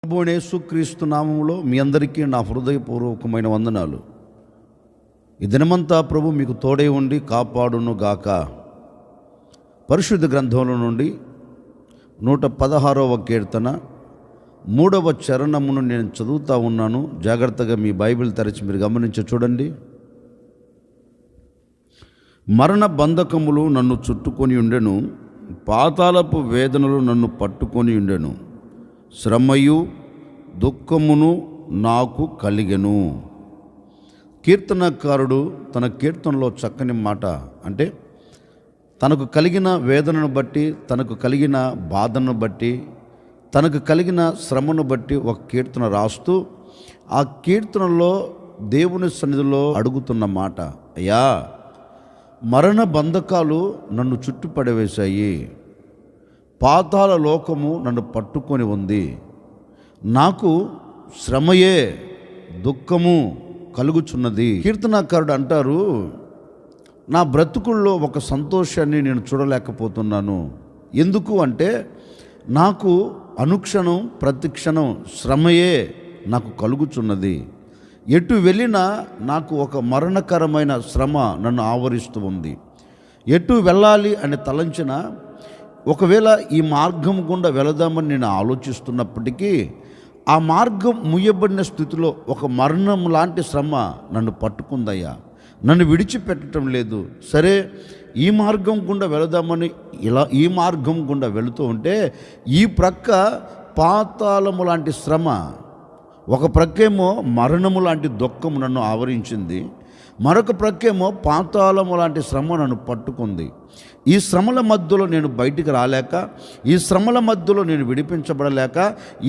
ప్రభువైన యేసుక్రీస్తు నామములో మీ అందరికీ నా హృదయపూర్వకమైన వందనాలు. ఈ దినమంతా ప్రభు మీకు తోడై ఉండి కాపాడును గాక. పరిశుద్ధ గ్రంథంలో నుండి 116వ కీర్తన 3వ చరణమును నేను చదువుతూ ఉన్నాను. జాగ్రత్తగా మీ బైబిల్ తెరచి మీరు గమనించి చూడండి. మరణ బంధకములు నన్ను చుట్టుకొని ఉండెను, పాతాళపు వేదనలు నన్ను పట్టుకొని ఉండెను, శ్రమయు దుఃఖమును నాకు కలిగెను. కీర్తనకారుడు తన కీర్తనలో చక్కని మాట, అంటే తనకు కలిగిన వేదనను బట్టి, తనకు కలిగిన బాధను బట్టి, తనకు కలిగిన శ్రమను బట్టి ఒక కీర్తన రాస్తూ ఆ కీర్తనలో దేవుని సన్నిధిలో అడుగుతున్న మాట, అయ్యా మరణ బంధకాలు నన్ను చుట్టుపడవేశాయి, పాతాళ లోకము నన్ను పట్టుకొని ఉంది, నాకు శ్రమయే దుఃఖము కలుగుచున్నది. కీర్తనాకారుడు అంటారు, నా బ్రతుకుల్లో ఒక సంతోషాన్ని నేను చూడలేకపోతున్నాను. ఎందుకు అంటే నాకు అనుక్షణం ప్రతిక్షణం శ్రమయే నాకు కలుగుచున్నది. ఎటు వెళ్ళినా నాకు ఒక మరణకరమైన శ్రమ నన్ను ఆవరిస్తూ ఉంది. ఎటు వెళ్ళాలి అని తలంచిన, ఒకవేళ ఈ మార్గం గుండా వెళదామని నేను ఆలోచిస్తున్నప్పటికీ ఆ మార్గం ముయ్యబడిన స్థితిలో ఒక మరణం లాంటి శ్రమ నన్ను పట్టుకుందయ్యా, నన్ను విడిచిపెట్టడం లేదు. సరే, ఈ మార్గం గుండా వెళదామని ఈ మార్గం గుండా వెళుతూ ఉంటే ఈ ప్రక్క పాతాళము లాంటి శ్రమ, ఒక ప్రక్కేమో మరణము లాంటి దుఃఖము నన్ను ఆవరించింది, మరొక ప్రక్కేమో పాతాళము లాంటి శ్రమ నన్ను పట్టుకుంది. ఈ శ్రమల మధ్యలో నేను బయటికి రాలేక, ఈ శ్రమల మధ్యలో నేను విడిపించబడలేక,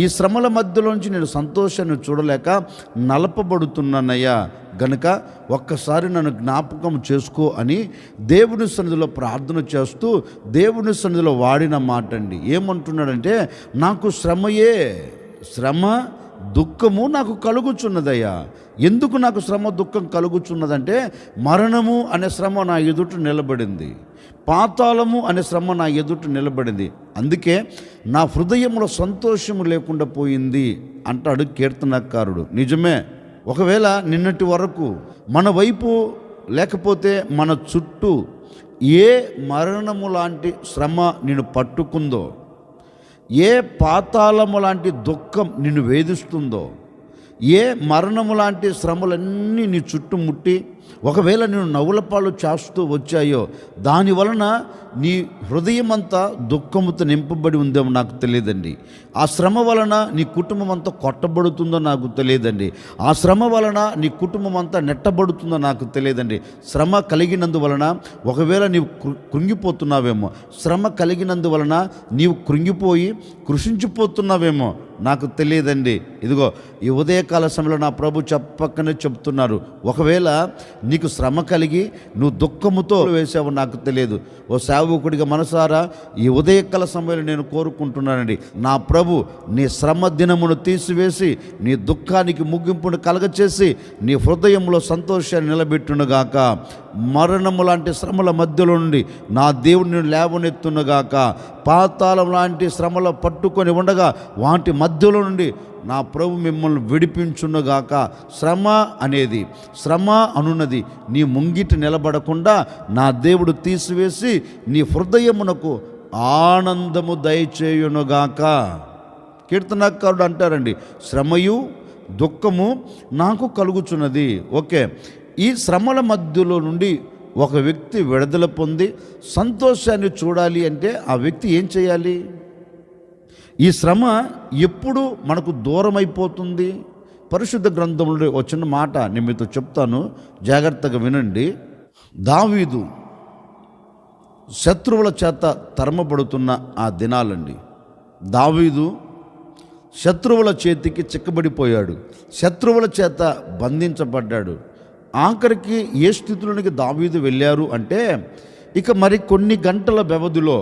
ఈ శ్రమల మధ్యలోంచి నేను సంతోషాన్ని చూడలేక నలపబడుతున్నానయ్యా, గనుక ఒక్కసారి నన్ను జ్ఞాపకం చేసుకో అని దేవుని సన్నిధిలో ప్రార్థన చేస్తూ దేవుని సన్నిధిలో వాడిన మాట అండి. ఏమంటున్నాడంటే, నాకు శ్రమ దుఃఖము నాకు కలుగుచున్నదయ్యా. ఎందుకు నాకు శ్రమ దుఃఖం కలుగుచున్నదంటే, మరణము అనే శ్రమ నా ఎదుట నిలబడింది, పాతాళము అనే శ్రమ నా ఎదుట నిలబడింది, అందుకే నా హృదయంలో సంతోషము లేకుండా పోయింది అంటాడు కీర్తనకారుడు. నిజమే, ఒకవేళ నిన్నటి వరకు మన వైపు లేకపోతే మన చుట్టూ ఏ మరణము లాంటి శ్రమ నిన్ను పట్టుకుందో, ఏ పాతాళము లాంటి దుఃఖం నిన్ను వేధిస్తుందో, ఏ మరణము లాంటి శ్రమలన్నీ నీ చుట్టుముట్టి ఒకవేళ నేను నవ్వులపాలు చేస్తూ వచ్చాయో, దానివలన నీ హృదయం అంతా దుఃఖముతో నింపబడి ఉందేమో నాకు తెలియదండి. ఆ శ్రమ వలన నీ కుటుంబం అంతా కొట్టబడుతుందో నాకు తెలియదండి. ఆ శ్రమ వలన నీ కుటుంబం అంతా నెట్టబడుతుందో నాకు తెలియదండి. శ్రమ కలిగినందువలన ఒకవేళ నీవు కృంగిపోతున్నావేమో, శ్రమ కలిగినందువలన నీవు కృంగిపోయి కృషించిపోతున్నావేమో నాకు తెలియదండి. ఇదిగో ఈ ఉదయకాల సమయంలో నా ప్రభు చెప్పకనే చెప్తున్నారు, ఒకవేళ నీకు శ్రమ కలిగి నువ్వు దుఃఖముతో వేసావు నాకు తెలియదు. ఓ సేవకుడిగా మనసారా ఈ ఉదయకాల సమయంలో నేను కోరుకుంటున్నానండి, నా ప్రభు నీ శ్రమ దినమును తీసివేసి నీ దుఃఖానికి ముగింపును కలగచేసి నీ హృదయంలో సంతోషాన్ని నిలబెట్టునుగాక. మరణము లాంటి శ్రమల మధ్యలో నుండి నా దేవుడిని లేవనెత్తునుగాక. పాతాళం లాంటి శ్రమల పట్టుకొని ఉండగా వాటి మధ్యలో నుండి నా ప్రభు మిమ్మల్ని విడిపించునుగాక. శ్రమ అనున్నది నీ ముంగిట నిలబడకుండా నా దేవుడు తీసివేసి నీ హృదయమునకు ఆనందము దయచేయునుగాక. కీర్తనకారుడు అంటారండి, శ్రమయు దుఃఖము నాకు కలుగుచున్నది. ఓకే, ఈ శ్రమల మధ్యలో నుండి ఒక వ్యక్తి విడుదల పొంది సంతోషాన్ని చూడాలి అంటే ఆ వ్యక్తి ఏం చేయాలి? ఈ శ్రమ ఎప్పుడు మనకు దూరం అయిపోతుంది? పరిశుద్ధ గ్రంథంలో వచ్చిన మాట నేను మీతో చెప్తాను, జాగ్రత్తగా వినండి. దావీదు శత్రువుల చేత తరమబడుతున్న ఆ దినాలండి. దావీదు శత్రువుల చేతికి చిక్కబడిపోయాడు, శత్రువుల చేత బంధించబడ్డాడు. ఆఖరికి ఏ స్థితిలోనికి దావీదు వెళ్ళారు అంటే, ఇక మరి కొన్ని గంటల వ్యవధిలో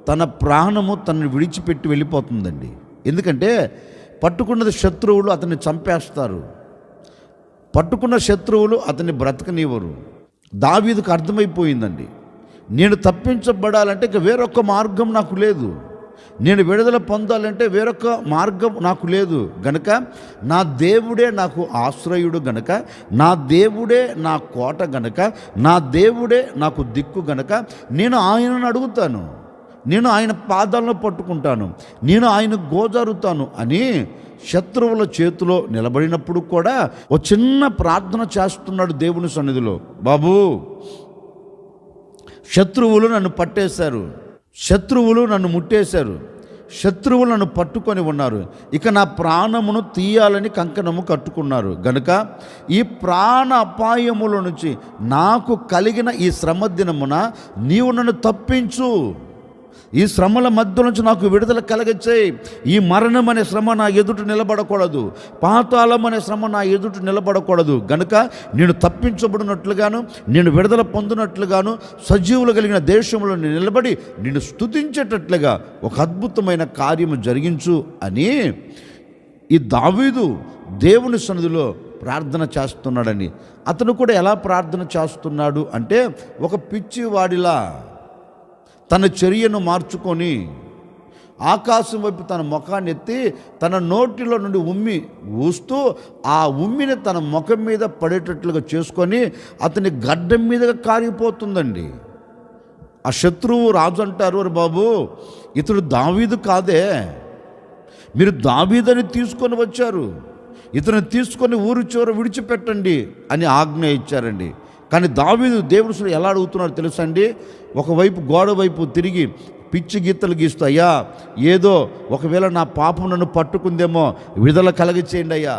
తన ప్రాణము తనను విడిచిపెట్టి వెళ్ళిపోతుందండి. ఎందుకంటే పట్టుకున్నది శత్రువులు అతన్ని చంపేస్తారు, పట్టుకున్న శత్రువులు అతన్ని బ్రతకనివ్వరు. దావీదుకు అర్థమైపోయిందండి, నేను తప్పించబడాలంటే ఇక వేరొక మార్గం నాకు లేదు. నేను విడుదల పొందాలంటే వేరొక మార్గం నాకు లేదు గనుక నా దేవుడే నాకు ఆశ్రయుడు గనుక, నా దేవుడే నా కోట గనుక, నా దేవుడే నాకు దిక్కు గనుక నేను ఆయనను అడుగుతాను, నేను ఆయన పాదాలను పట్టుకుంటాను, నేను ఆయన గోజారుతాను అని శత్రువుల చేతిలో నిలబడినప్పుడు కూడా ఒక చిన్న ప్రార్థన చేస్తున్నాడు దేవుని సన్నిధిలో. బాబు, శత్రువులు నన్ను పట్టేశారు, శత్రువులు నన్ను ముట్టేశారు, శత్రువులు నన్ను పట్టుకొని ఉన్నారు, ఇక నా ప్రాణమును తీయాలని కంకణము కట్టుకున్నారు గనుక ఈ ప్రాణ అపాయముల నుంచి నాకు కలిగిన ఈ శ్రమ దినమున నీవు నన్ను తప్పించు, ఈ శ్రమల మధ్య నుంచి నాకు విడుదల కలగచేయి. ఈ మరణం అనే శ్రమ నా ఎదుట నిలబడకూడదు, పాతాళం అనే శ్రమ నా ఎదుట నిలబడకూడదు గనుక నేను తప్పించబడినట్లుగాను, నేను విడుదల పొందినట్లుగాను సజీవులు కలిగిన దేశంలో నేను నిలబడి నిన్ను స్తుతించేటట్లుగా ఒక అద్భుతమైన కార్యము జరిగించు అని ఈ దావీదు దేవుని సన్నిధిలో ప్రార్థన చేస్తున్నాడని. అతను కూడా ఎలా ప్రార్థన చేస్తున్నాడు అంటే, ఒక పిచ్చివాడిలా తన చర్యను మార్చుకొని ఆకాశం వైపు తన ముఖాన్ని ఎత్తి తన నోటిలో నుండి ఉమ్మి ఊస్తూ ఆ ఉమ్మిని తన ముఖం మీద పడేటట్లుగా చేసుకొని అతని గడ్డం మీదగా కారిపోతుందండి. ఆ శత్రువు రాజు అంటారు, అరే బాబు, ఇతడు దావీదు కాదే, మీరు దావీదని తీసుకొని వచ్చారు, ఇతను తీసుకొని ఊరు చివర విడిచిపెట్టండి అని ఆజ్ఞ ఇచ్చారండి. కానీ దావీదు దేవుడు ఎలా అడుగుతున్నాడు తెలుసా అండి? ఒకవైపు గోడ వైపు తిరిగి పిచ్చి గీతలు గీస్తూ, అయ్యా ఏదో ఒకవేళ నా పాపం నన్ను పట్టుకుందేమో విడుదల కలగచేయండి అయ్యా,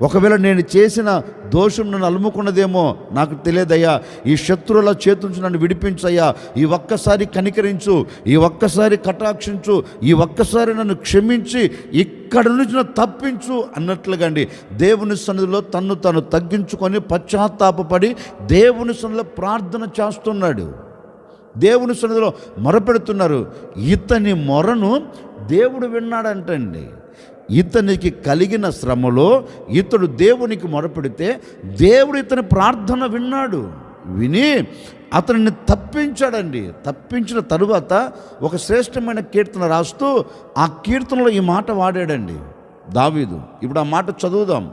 ఒకవేళ నేను చేసిన దోషం నన్ను అలుముకున్నదేమో నాకు తెలియదయ్యా, ఈ శత్రువుల చేతి నుంచి నన్ను విడిపించయ్యా, ఈ ఒక్కసారి కనికరించు, ఈ ఒక్కసారి కటాక్షించు, ఈ ఒక్కసారి నన్ను క్షమించి ఇక్కడ నుంచి నన్ను తప్పించు అన్నట్లుగా అండి దేవుని సన్నిధిలో తన్ను తాను తగ్గించుకొని పశ్చాత్తాపపడి దేవుని సన్నిధిలో ప్రార్థన చేస్తున్నాడు. దేవుని సన్నిధిలో మొరపెడుతున్నారు. ఇతని మొరను దేవుడు విన్నాడంటండి. ఇతనికి కలిగిన శ్రమలో ఇతడు దేవునికి మొరపెడితే దేవుడు ఇతని ప్రార్థన విన్నాడు. విని అతనిని తప్పించాడండి. తప్పించిన తరువాత ఒక శ్రేష్టమైన కీర్తన రాస్తూ ఆ కీర్తనలో ఈ మాట వాడాడండి దావీదు. ఇప్పుడు ఆ మాట చదువుదాం.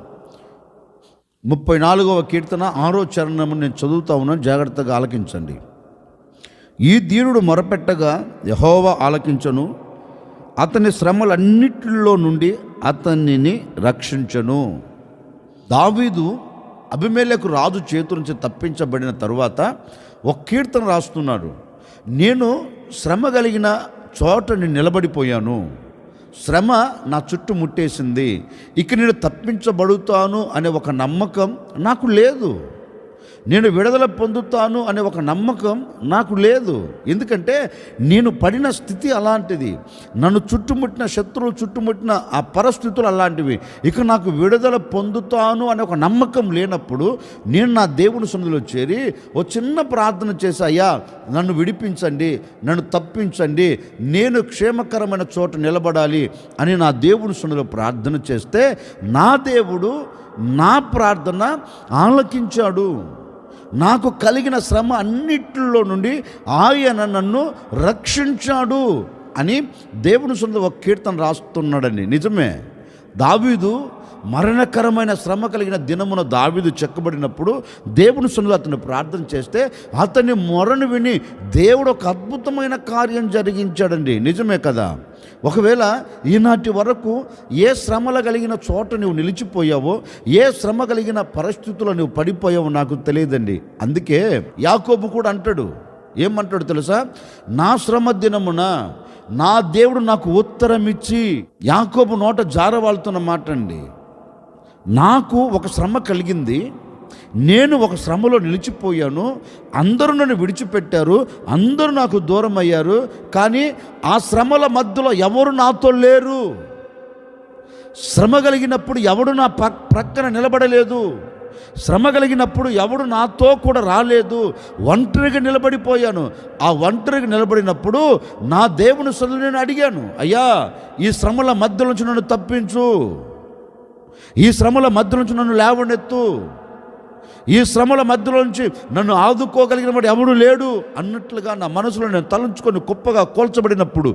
34వ కీర్తన 6వ చరణము నేను చదువుతా ఉన్నాను, జాగ్రత్తగా ఆలకించండి. ఈ దీనుడు మొరపెట్టగా యెహోవా ఆలకించను, అతని శ్రమలన్నిటిలో నుండి అతనిని రక్షించను. దావీదు అబీమెలెకు రాజు చేతుల నుంచి తప్పించబడిన తరువాత ఒక కీర్తన రాస్తున్నాడు. నేను శ్రమ కలిగిన చోట నేను నిలబడిపోయాను, శ్రమ నా చుట్టూ ముట్టేసింది, ఇక నేను తప్పించబడుతాను అనే ఒక నమ్మకం నాకు లేదు, నేను విడుదల పొందుతాను అనే ఒక నమ్మకం నాకు లేదు. ఎందుకంటే నేను పడిన స్థితి అలాంటిది, నన్ను చుట్టుముట్టిన శత్రువులు చుట్టుముట్టిన ఆ పరిస్థితులు అలాంటివి. ఇక నాకు విడుదల పొందుతాను అనే ఒక నమ్మకం లేనప్పుడు నేను నా దేవుని సన్నిధిలో చేరి ఒక చిన్న ప్రార్థన చేసి, అయ్యా నన్ను విడిపించండి, నన్ను తప్పించండి, నేను క్షేమకరమైన చోట నిలబడాలి అని నా దేవుని సన్నిధిలో ప్రార్థన చేస్తే నా దేవుడు నా ప్రార్థన ఆలకించాడు. నాకు కలిగిన శ్రమ అన్నిటిలో నుండి ఆయన నన్ను రక్షించాడు అని దేవుని సొంత ఒక కీర్తన రాస్తున్నాడండి. నిజమే, దావీదు మరణకరమైన శ్రమ కలిగిన దినమున దావీదు చెక్కబడినప్పుడు దేవుని సన్నిధిలో అతను ప్రార్థన చేస్తే అతని మొరను విని దేవుడు ఒక అద్భుతమైన కార్యం జరిగించాడండి. నిజమే కదా? ఒకవేళ ఈనాటి వరకు ఏ శ్రమల కలిగిన చోట నువ్వు నిలిచిపోయావో, ఏ శ్రమ కలిగిన పరిస్థితుల్లో నువ్వు పడిపోయావో నాకు తెలియదండి. అందుకే యాకోబు కూడా అంటాడు, ఏమంటాడు తెలుసా? నా శ్రమ దినమున నా దేవుడు నాకు ఉత్తరం ఇచ్చి, యాకోబు నోట జారవాళ్తున్న మాట అండి. నాకు ఒక శ్రమ కలిగింది, నేను ఒక శ్రమలో నిలిచిపోయాను, అందరూ నన్ను విడిచిపెట్టారు, అందరూ నాకు దూరం అయ్యారు, కానీ ఆ శ్రమల మధ్యలో ఎవరు నాతో లేరు. శ్రమ కలిగినప్పుడు ఎవడు నా ప్రక్కన నిలబడలేదు, శ్రమ కలిగినప్పుడు ఎవడు నాతో కూడా రాలేదు, ఒంటరిగా నిలబడిపోయాను. ఆ ఒంటరిగా నిలబడినప్పుడు నా దేవుని సన్నిధిలో నేను అడిగాను, అయ్యా ఈ శ్రమల మధ్య నుంచి నన్ను తప్పించు, ఈ శ్రమల మధ్య నుంచి నన్ను లేవనెత్తు, ఈ శ్రమల మధ్యలో నుంచి నన్ను ఆదుకోగలిగిన వాడు ఎవడు లేడు అన్నట్లుగా నా మనసులో నేను తలంచుకొని కుప్పగా కోల్చబడినప్పుడు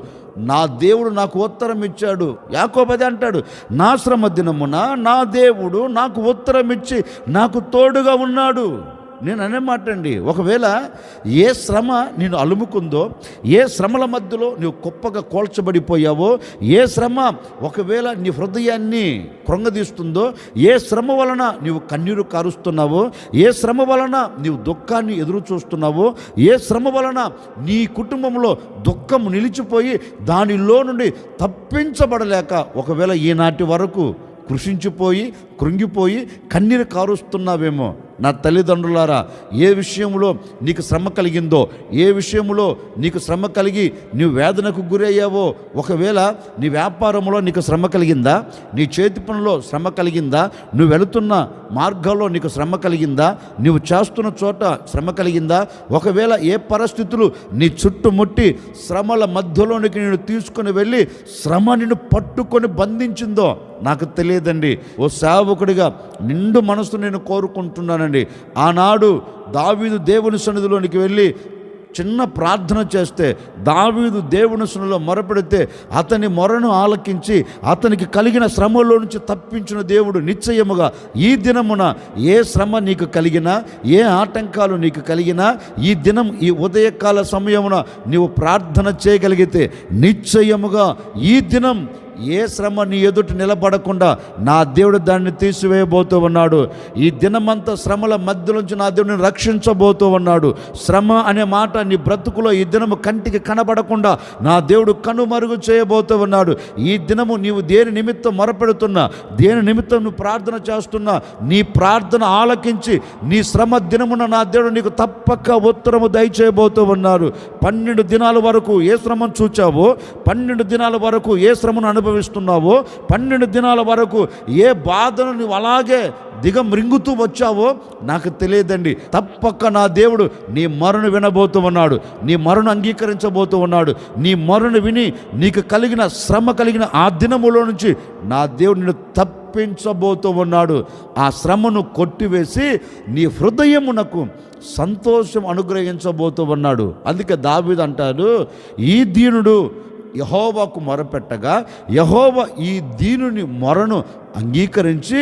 నా దేవుడు నాకు ఉత్తరం ఇచ్చాడు. యాకోబు అదే అంటాడు, నా శ్రమ దినమున నా దేవుడు నాకు ఉత్తరం ఇచ్చి నాకు తోడుగా ఉన్నాడు. నేను అనే మాట అండి, ఒకవేళ ఏ శ్రమ నేను అలుముకుందో, ఏ శ్రమల మధ్యలో నువ్వు కుప్పగా కోల్చబడిపోయావో, ఏ శ్రమ ఒకవేళ నీ హృదయాన్ని కృంగదీస్తుందో, ఏ శ్రమ వలన నీవు కన్నీరు కారుస్తున్నావో, ఏ శ్రమ వలన నీవు దుఃఖాన్ని ఎదురు చూస్తున్నావో, ఏ శ్రమ వలన నీ కుటుంబంలో దుఃఖం నిలిచిపోయి దానిలో నుండి తప్పించబడలేక ఒకవేళ ఈనాటి వరకు కృషించిపోయి కృంగిపోయి కన్నీరు కారుస్తున్నావేమో, నా తల్లిదండ్రులారా, ఏ విషయంలో నీకు శ్రమ కలిగిందో, ఏ విషయంలో నీకు శ్రమ కలిగి నీవు వేదనకు గురయ్యావో, ఒకవేళ నీ వ్యాపారంలో నీకు శ్రమ కలిగిందా, నీ చేతి పనిలో శ్రమ కలిగిందా, నువ్వు వెళుతున్న మార్గాల్లో నీకు శ్రమ కలిగిందా, నువ్వు చేస్తున్న చోట శ్రమ కలిగిందా, ఒకవేళ ఏ పరిస్థితులు నీ చుట్టుముట్టి శ్రమల మధ్యలోనికి నేను తీసుకుని వెళ్ళి శ్రమ నిన్ను పట్టుకొని బంధించిందో నాకు తెలియదండి. ఓ సేవకుడిగా నిండు మనసు నేను కోరుకుంటున్నానండి. ఆనాడు దావీదు దేవుని సన్నిధిలోనికి వెళ్ళి చిన్న ప్రార్థన చేస్తే, దావీదు దేవుని సన్నిధిలో మొరపెడితే అతని మొరను ఆలకించి అతనికి కలిగిన శ్రమలో నుంచి తప్పించిన దేవుడు నిశ్చయముగా ఈ దినమున ఏ శ్రమ నీకు కలిగినా, ఏ ఆటంకాలు నీకు కలిగినా, ఈ దినం ఈ ఉదయకాల సమయమున నీవు ప్రార్థన చేయగలిగితే నిశ్చయముగా ఈ దినం ఏ శ్రమ నీ ఎదుట నిలబడకుండా నా దేవుడు దాన్ని తీసివేయబోతూ ఉన్నాడు. ఈ దినమంతా శ్రమల మధ్యలోంచి నా దేవుడిని రక్షించబోతూ ఉన్నాడు. శ్రమ అనే మాట నీ బ్రతుకులో ఈ దినము కంటికి కనబడకుండా నా దేవుడు కనుమరుగు చేయబోతూ ఉన్నాడు. ఈ దినము నీవు దేని నిమిత్తం మొరపెడుతున్నా, దేని నిమిత్తం నువ్వు ప్రార్థన చేస్తున్నా, నీ ప్రార్థన ఆలకించి నీ శ్రమ దినమున నా దేవుడు నీకు తప్పక ఉత్తరము దయచేయబోతూ ఉన్నారు. 12 దినాల వరకు ఏ శ్రమను చూచావో, 12 దినాల వరకు ఏ శ్రమను అనుభవిస్తున్నావో, 12 దినాల వరకు ఏ బాధను నువ్వు అలాగే దిగమృంగుతూ వచ్చావో నాకు తెలియదండి. తప్పక నా దేవుడు నీ మొరను వినబోతూ ఉన్నాడు, నీ మొరను అంగీకరించబోతూ ఉన్నాడు. నీ మొరను విని నీకు కలిగిన శ్రమ కలిగిన ఆ దినములో నుంచి నా దేవుడు నిన్ను తప్పించబోతూ ఉన్నాడు. ఆ శ్రమను కొట్టివేసి నీ హృదయమునకు సంతోషం అనుగ్రహించబోతూ ఉన్నాడు. అందుకే దావీదు అంటాడు, ఈ దీనుడు యెహోవాకు మొరపెట్టగా యెహోవా ఈ దీనుని మొరను అంగీకరించి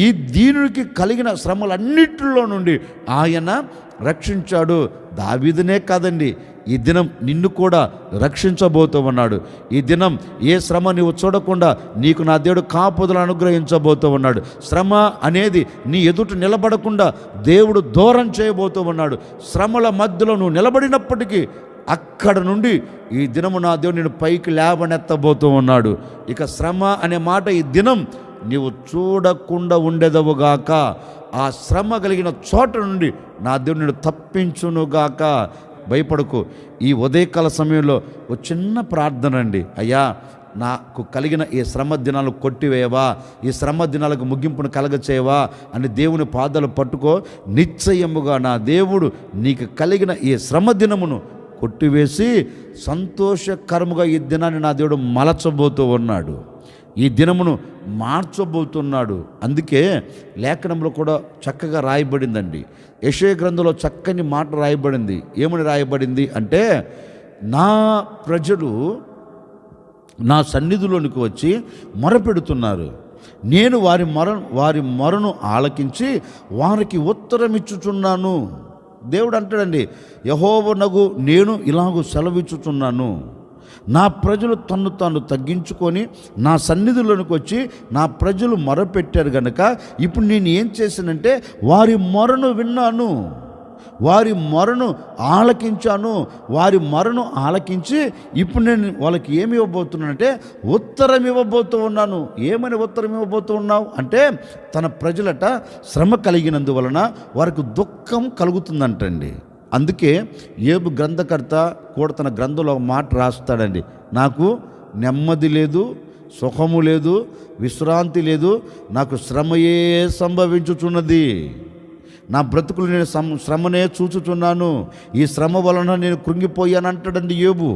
ఈ దీనునికి కలిగిన శ్రమలన్నిటిలో నుండి ఆయన రక్షించాడు. దావీదునే కాదండి, ఈ దినం నిన్ను కూడా రక్షించబోతూ ఉన్నాడు. ఈ దినం ఏ శ్రమ నీవు చూడకుండా నీకు నా దేవుడు కాపుదలను అనుగ్రహించబోతూ ఉన్నాడు. శ్రమ అనేది నీ ఎదుట నిలబడకుండా దేవుడు దూరం చేయబోతూ ఉన్నాడు. శ్రమల మధ్యలో నువ్వు నిలబడినప్పటికీ అక్కడ నుండి ఈ దినము నా దేవుడు నేను పైకి లేవనెత్తబోతూ ఉన్నాడు. ఇక శ్రమ అనే మాట ఈ దినం నీవు చూడకుండా ఉండేదవుగాక. ఆ శ్రమ కలిగిన చోట నుండి నా దేవుడు నేను తప్పించునుగాక. భయపడకు. ఈ ఉదయకాల సమయంలో ఒక చిన్న ప్రార్థన అండి, అయ్యా నాకు కలిగిన ఈ శ్రమ దినాలు కొట్టివేయవా, ఈ శ్రమ దినాలకు ముగింపును కలగచేయవా అని దేవుని పాదాలు పట్టుకో. నిశ్చయముగా నా దేవుడు నీకు కలిగిన ఈ శ్రమ దినమును కొట్టివేసి సంతోషకరముగా ఈ దినాన్ని నా దేవుడు మలచబోతూ ఉన్నాడు. ఈ దినమును మార్చబోతున్నాడు. అందుకే లేఖనంలో కూడా చక్కగా రాయబడిందండి. యెషయా గ్రంథంలో చక్కని మాట రాయబడింది. ఏమని రాయబడింది అంటే, నా ప్రజలు నా సన్నిధిలోనికి వచ్చి మొరపెడుతున్నారు, నేను వారి మొరను ఆలకించి వారికి ఉత్తరం ఇచ్చుచున్నాను. దేవుడు అంటాడండి, యెహోవానగు నేను ఇలాగూ సెలవిచ్చుచున్నాను, నా ప్రజలు తన్ను తాను తగ్గించుకొని నా సన్నిధిలోనికి వచ్చి నా ప్రజలు మొరపెట్టారు కనుక ఇప్పుడు నేను ఏం చేశానంటే వారి మొరను విన్నాను, వారి మొరను ఆలకించాను. వారి మొరను ఆలకించి ఇప్పుడు నేను వాళ్ళకి ఏమి ఇవ్వబోతున్నానంటే ఉత్తరం ఇవ్వబోతూ ఉన్నాను. ఏమని ఉత్తరం ఇవ్వబోతూ ఉన్నావు అంటే, తన ప్రజలట శ్రమ కలిగినందువలన వారికి దుఃఖం కలుగుతుందంటండి. అందుకే యోబు గ్రంథకర్త కూడా తన గ్రంథంలో ఒక మాట రాస్తాడండి, నాకు నెమ్మది లేదు, సుఖము లేదు, విశ్రాంతి లేదు, నాకు శ్రమయే సంభవించుచున్నది, నా బ్రతుకులు నేను శ్రమనే చూచుచున్నాను, ఈ శ్రమ వలన నేను కృంగిపోయాను అంటాడండి యోబు.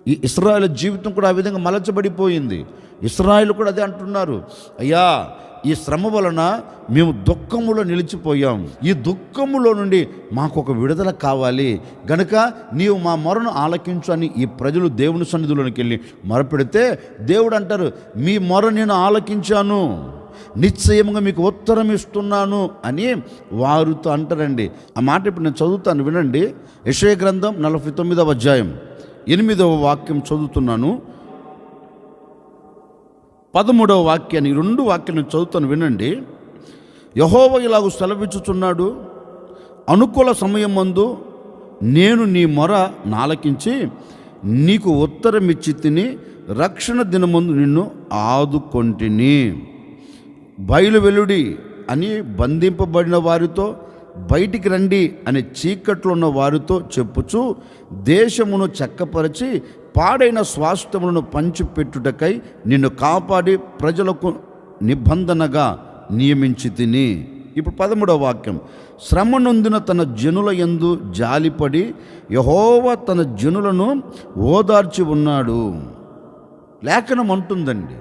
ఈ ఇశ్రాయేలు జీవితం కూడా ఆ విధంగా మలచబడిపోయింది. ఇశ్రాయేలు కూడా అదే అంటున్నారు, అయ్యా ఈ శ్రమ వలన మేము దుఃఖములో నిలిచిపోయాం, ఈ దుఃఖములో నుండి మాకు ఒక విడుదల కావాలి గనుక నీవు మా మొరను ఆలకించు అని ఈ ప్రజలు దేవుని సన్నిధిలోనికి వెళ్ళి మొరపెడితే దేవుడు అంటారు, మీ మొర నేను ఆలకించాను, నిశ్చయంగా మీకు ఉత్తరం ఇస్తున్నాను అని వారితో అంటారండి. ఆ మాట ఇప్పుడు నేను చదువుతాను, వినండి. యెషయా గ్రంథం 49వ అధ్యాయం 8వ వాక్యం చదువుతున్నాను. 13వ వాక్యాన్ని, 2 వాక్యాన్ని చదువుతాను, వినండి. యెహోవా ఇలాగు సెలవిచ్చుచున్నాడు, అనుకూల సమయమందు నేను నీ మొర నాలకించి నీకు ఉత్తరం ఇచ్చి తిని రక్షణ దినమందు నిన్ను ఆదుకొంటిని. బయలు వెలుడి అని బంధింపబడిన వారితో, బయటికి రండి అని చీకట్లో ఉన్న వారితో చెప్పుచు దేశమును చక్కపరిచి పాడైన స్వాస్థ్యములను పంచిపెట్టుటకై నిన్ను కాపాడి ప్రజలకు నిబంధనగా నియమించి తిని. ఇప్పుడు 13వ వాక్యం, శ్రమ నొందిన తన జనుల యందు జాలిపడి యెహోవా తన జనులను ఓదార్చి ఉన్నాడు. లేఖనం అంటుందండి,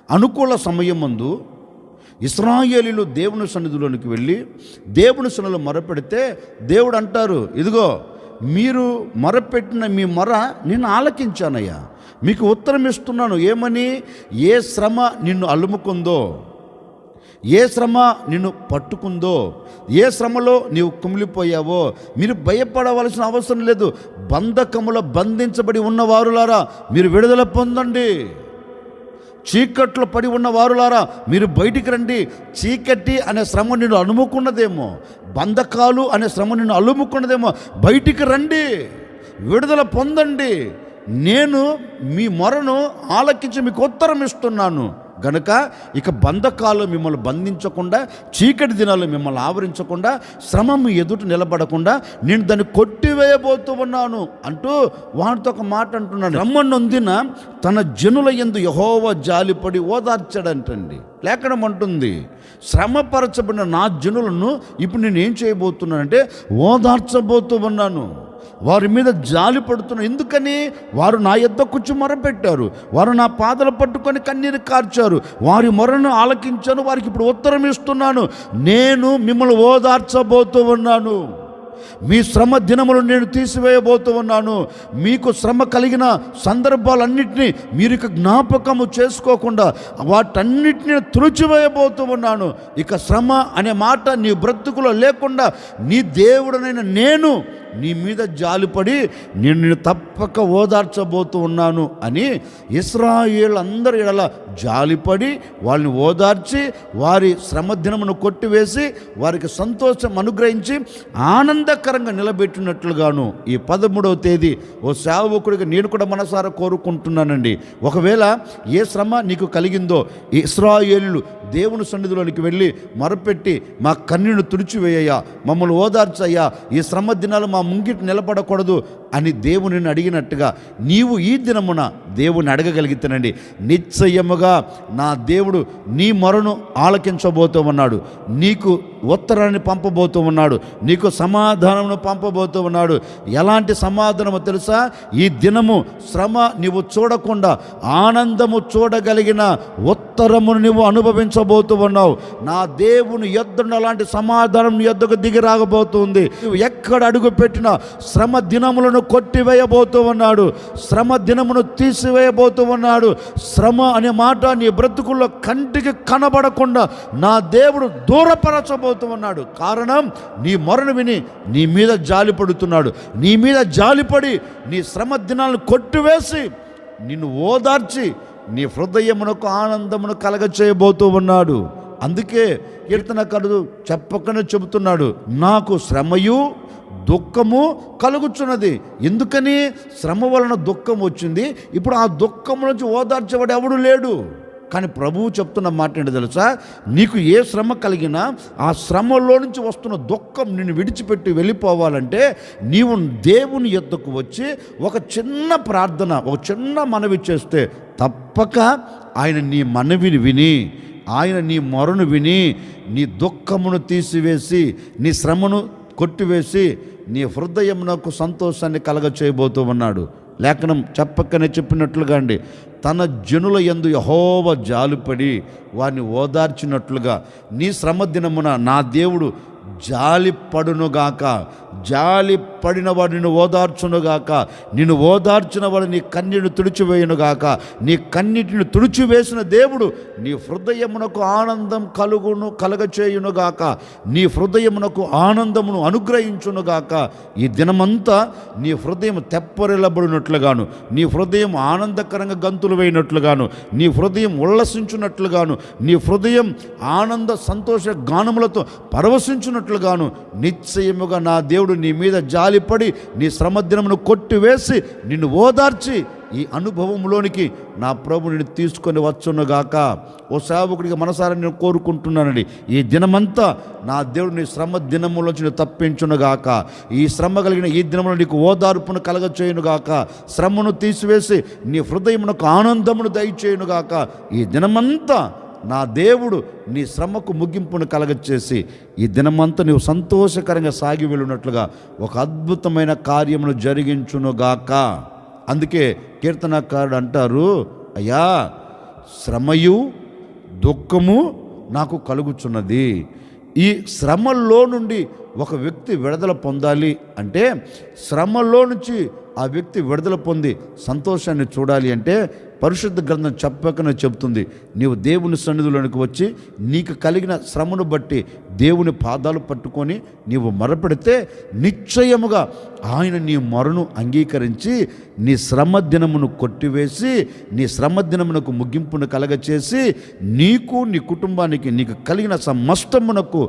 అనుకూల సమయమందు ఇశ్రాయేలీయులు దేవుని సన్నిధిలోనికి వెళ్ళి దేవుని సన్నిధిలో మొరపెడితే దేవుడు అంటారు, ఇదిగో మీరు మొరపెట్టిన మీ మొర నేను ఆలకించానయ్యా, మీకు ఉత్తరం ఇస్తున్నాను. ఏమని? ఏ శ్రమ నిన్ను అలుముకుందో, ఏ శ్రమ నిన్ను పట్టుకుందో, ఏ శ్రమలో నీవు కుమిలిపోయావో మీరు భయపడవలసిన అవసరం లేదు. బంధకములో బంధించబడి ఉన్నవారులారా మీరు విడుదల పొందండి. చీకట్లో పడి ఉన్న వారులారా మీరు బయటికి రండి. చీకటి అనే శ్రమ నిన్ను అలుముకున్నదేమో, బంధకాలు అనే శ్రమ నిన్ను అలుముకున్నదేమో, బయటికి రండి, విడుదల పొందండి. నేను మీ మొరను ఆలకించి మీకు ఉత్తరం ఇస్తున్నాను గనుక ఇక బంధకాలు మిమ్మల్ని బంధించకుండా, చీకటి దినాలు మిమ్మల్ని ఆవరించకుండా, శ్రమ మీ ఎదుట నిలబడకుండా నేను దాన్ని కొట్టివేయబోతూ ఉన్నాను అంటూ వాటితో ఒక మాట అంటున్నాడు. శ్రమ నొందిన తన జనుల యందు యెహోవా జాలిపడి ఓదార్చాడంటండి. లేఖనం అంటుంది, శ్రమపరచబడిన నా జనులను ఇప్పుడు నేను ఏం చేయబోతున్నానంటే ఓదార్చబోతూ ఉన్నాను, వారి మీద జాలి పడుతున్నాను. ఎందుకని? వారు నా యొద్ద కూర్చు మొరపెట్టారు, వారు నా పాదలు పట్టుకొని కన్నీరు కార్చారు, వారి మొరను ఆలకించాను, వారికి ఇప్పుడు ఉత్తరం ఇస్తున్నాను. నేను మిమ్మల్ని ఓదార్చబోతూ ఉన్నాను, మీ శ్రమ దినములు నేను తీసివేయబోతూ ఉన్నాను. మీకు శ్రమ కలిగిన సందర్భాలన్నింటినీ మీరు ఇక జ్ఞాపకము చేసుకోకుండా వాటన్నిటిని తుడిచివేయబోతూ ఉన్నాను. ఇక శ్రమ అనే మాట నీ బ్రతుకులో లేకుండా నీ దేవుడనైన నేను నీ మీద జాలిపడి నేను తప్పక ఓదార్చబోతూ ఉన్నాను అని ఇశ్రాయేలు ఎడల జాలిపడి వాళ్ళని ఓదార్చి వారి శ్రమ దినమును కొట్టివేసి వారికి సంతోషం అనుగ్రహించి ఆనందకరంగా నిలబెట్టినట్లుగాను ఈ 13వ తేదీ ఓ సేవకుడిగా నేను కూడా మనసారా కోరుకుంటున్నానండి. ఒకవేళ ఏ శ్రమ నీకు కలిగిందో ఇశ్రాయేలు దేవుని సన్నిధిలోనికి వెళ్ళి మొరపెట్టి మా కన్నీళ్లు తుడిచివేయ్యా, మమ్మల్ని ఓదార్చయ్యా, ఈ శ్రమ దినాలు మా ముంగిటి నిలబడకూడదు అని దేవుని అడిగినట్టుగా నీవు ఈ దినమున దేవుని అడగగలిగితేనండి నిశ్చయముగా నా దేవుడు నీ మొరను ఆలకించబోతూ ఉన్నాడు, నీకు ఉత్తరాన్ని పంపబోతూ ఉన్నాడు, నీకు సమాధానమును పంపబోతూ ఉన్నాడు. ఎలాంటి సమాధానము తెలుసా? ఈ దినము శ్రమ నీవు చూడకుండా ఆనందము చూడగలిగిన ఉత్తరమును నీవు అనుభవించబోతూ ఉన్నావు. నా దేవుని యొద్ద అలాంటి సమాధానం నీ యొద్దకు దిగి రాగబోతుంది. నువ్వు ఎక్కడ అడుగు పెట్టినా శ్రమ దినములను కొట్టివేయబోతూ ఉన్నాడు, శ్రమ దినమును తీసివేయబోతూ ఉన్నాడు. శ్రమ అనే మాట నీ బ్రతుకుల్లో కంటికి కనబడకుండా నా దేవుడు దూరపరచబోతూ ఉన్నాడు. కారణం నీ మొరను విని నీ మీద జాలి పడుతున్నాడు. నీ మీద జాలిపడి నీ శ్రమ దినాలను కొట్టివేసి నిన్ను ఓదార్చి నీ హృదయమునకు ఆనందమును కలగచేయబోతూ ఉన్నాడు. అందుకే కీర్తనకారుడు చెప్పకనే చెబుతున్నాడు, నాకు శ్రమయు దుఃఖము కలుగుచున్నది. ఎందుకని? శ్రమ వలన దుఃఖం వచ్చింది. ఇప్పుడు ఆ దుఃఖం నుంచి ఓదార్చేవాడు ఎవడు లేడు. కానీ ప్రభువు చెప్తున్న మాట ఏంటో తెలుసా? నీకు ఏ శ్రమ కలిగినా ఆ శ్రమలో నుంచి వస్తున్న దుఃఖం నిన్ను విడిచిపెట్టి వెళ్ళిపోవాలంటే నీవు దేవుని యొద్దకు వచ్చి ఒక చిన్న ప్రార్థన, ఒక చిన్న మనవి చేస్తే తప్పక ఆయన నీ మనవిని విని, ఆయన నీ మొరను విని నీ దుఃఖమును తీసివేసి నీ శ్రమను కొట్టివేసి నీ హృదయమునకు సంతోషాన్ని కలగచేయబోతూ ఉన్నాడు. లేఖనం చెప్పకనే చెప్పినట్లుగా అండి, తన జనుల యందు యెహోవా జాలిపడి వారిని ఓదార్చినట్లుగా నీ శ్రమ దినమున నా దేవుడు జాలి పడునుగాక. జాలి పడిన వాడు నిన్ను ఓదార్చునుగాక. నిన్ను ఓదార్చిన వాడు నీ కన్నీటిని తుడిచివేయునుగాక. నీ కన్నీటిని తుడిచివేసిన దేవుడు నీ హృదయమునకు ఆనందం కలగచేయునుగాక. నీ హృదయమునకు ఆనందమును అనుగ్రహించునుగాక. ఈ దినమంతా నీ హృదయం తెప్పరిల్లబడినట్లుగాను, నీ హృదయం ఆనందకరంగా గంతులు వేయినట్లుగాను, నీ హృదయం ఉల్లసించున్నట్లుగాను, నీ హృదయం ఆనంద సంతోష గానములతో పరవశించున్నట్లుగాను నిశ్చయముగా నా దేవుడు నీ మీద జాలిపడి నీ శ్రమ దినమును కొట్టివేసి నిన్ను ఓదార్చి ఈ అనుభవంలోనికి నా ప్రభు నిన్ను తీసుకొని వచ్చునుగాక. ఓ సేవకుడిగా మనసారా నేను కోరుకుంటున్నానండి, ఈ దినమంతా నా దేవుడు నీ శ్రమ దినములోంచి నేను తప్పించునుగాక. ఈ శ్రమ కలిగిన ఈ దినములో నీకు ఓదార్పును కలగచేయునుగాక. శ్రమను తీసివేసి నీ హృదయమునకు ఆనందమును దయచేయునుగాక. ఈ దినమంతా నా దేవుడు నీ శ్రమకు ముగింపును కలగచేసి ఈ దినమంతా నీవు సంతోషకరంగా సాగి వెళ్ళినట్లుగా ఒక అద్భుతమైన కార్యమును జరిగించునుగాక. అందుకే కీర్తనకారుడు అంటారు, అయ్యా శ్రమయు దుఃఖము నాకు కలుగుచున్నది. ఈ శ్రమల్లో నుండి ఒక వ్యక్తి విడుదల పొందాలి అంటే, శ్రమలో నుంచి ఆ వ్యక్తి విడుదల పొంది సంతోషాన్ని చూడాలి అంటే పరిశుద్ధ గ్రంథం చెప్పకనే చెబుతుంది, నీవు దేవుని సన్నిధిలోనికి వచ్చి నీకు కలిగిన శ్రమను బట్టి దేవుని పాదాలు పట్టుకొని నీవు మొరపెడితే నిశ్చయముగా ఆయన నీ మొరను అంగీకరించి నీ శ్రమ దినమును కొట్టివేసి నీ శ్రమ దినమునకు ముగింపును కలగచేసి నీకు నీ కుటుంబానికి నీకు కలిగిన సమస్తమునకు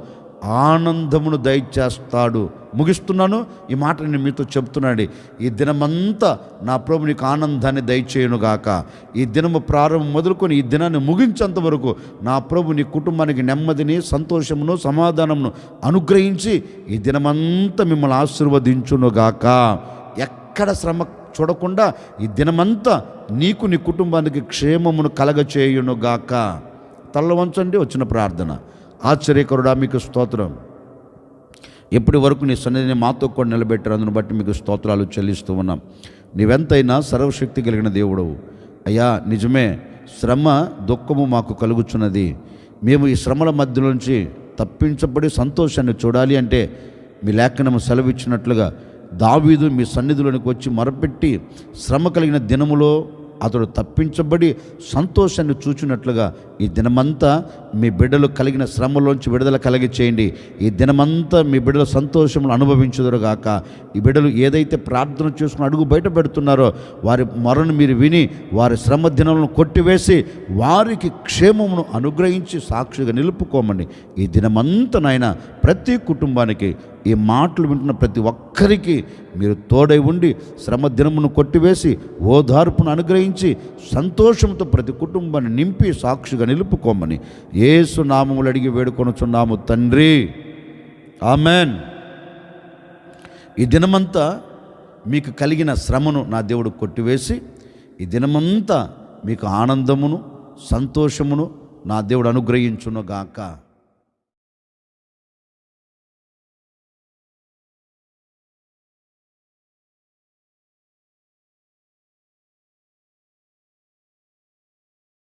ఆనందమును దయచేస్తాడు. ముగిస్తున్నాను, ఈ మాట నేను మీతో చెప్తున్నాను. ఈ దినమంతా నా ప్రభు నీకు ఆనందాన్ని దయచేయునుగాక. ఈ దినము ప్రారంభం మొదలుకొని ఈ దినాన్ని ముగించేంత వరకు నా ప్రభు నీ కుటుంబానికి నెమ్మదిని, సంతోషమును, సమాధానమును అనుగ్రహించి ఈ దినమంతా మిమ్మల్ని ఆశీర్వదించునుగాక. ఎక్కడ శ్రమ చూడకుండా ఈ దినమంతా నీకు నీ కుటుంబానికి క్షేమమును కలగచేయునుగాక. తల్ల వంచండి, వచ్చిన ప్రార్థన. ఆశ్చర్యకరుడా మీకు స్తోత్రం, ఎప్పటి వరకు నీ సన్నిధిని మాతో కూడా నిలబెట్టారు, అందును బట్టి మీకు స్తోత్రాలు చెల్లిస్తూ ఉన్నాం. నీవెంతైనా సర్వశక్తి కలిగిన దేవుడవు అయ్యా. నిజమే, శ్రమ దుఃఖము మాకు కలుగుచున్నది. మేము ఈ శ్రమల మధ్యలోంచి తప్పించబడి సంతోషాన్ని చూడాలి అంటే మీ లేఖనము సెలవిచ్చినట్లుగా దావీదు మీ సన్నిధిలోనికి వచ్చి మొరపెట్టి శ్రమ కలిగిన దినములో అతడు తప్పించబడి సంతోషాన్ని చూచినట్లుగా ఈ దినమంతా మీ బిడ్డలు కలిగిన శ్రమలోంచి విడుదల కలిగి చేయండి. ఈ దినమంతా మీ బిడ్డల సంతోషములు అనుభవించుదురుగాక. ఈ బిడ్డలు ఏదైతే ప్రార్థన చేసుకుని అడుగు బయట పెడుతున్నారో వారి మొరను మీరు విని వారి శ్రమ దినములను కొట్టివేసి వారికి క్షేమమును అనుగ్రహించి సాక్షిగా నిలుపుకోమని ఈ దినమంతా నాయన ప్రతి కుటుంబానికి ఈ మాటలు వింటున్న ప్రతి ఒక్కరికి మీరు తోడై ఉండి శ్రమ దినమును కొట్టివేసి ఓదార్పును అనుగ్రహించి సంతోషంతో ప్రతి కుటుంబాన్ని నింపి సాక్షిగా నిలుపుకోమని యేసు నామములు అడిగి వేడుకొనుచున్నాము తండ్రి, ఆమెన్. ఈ దినమంతా మీకు కలిగిన శ్రమను నా దేవుడు కొట్టివేసి ఈ దినమంతా మీకు ఆనందమును, సంతోషమును నా దేవుడు అనుగ్రహించునుగాక.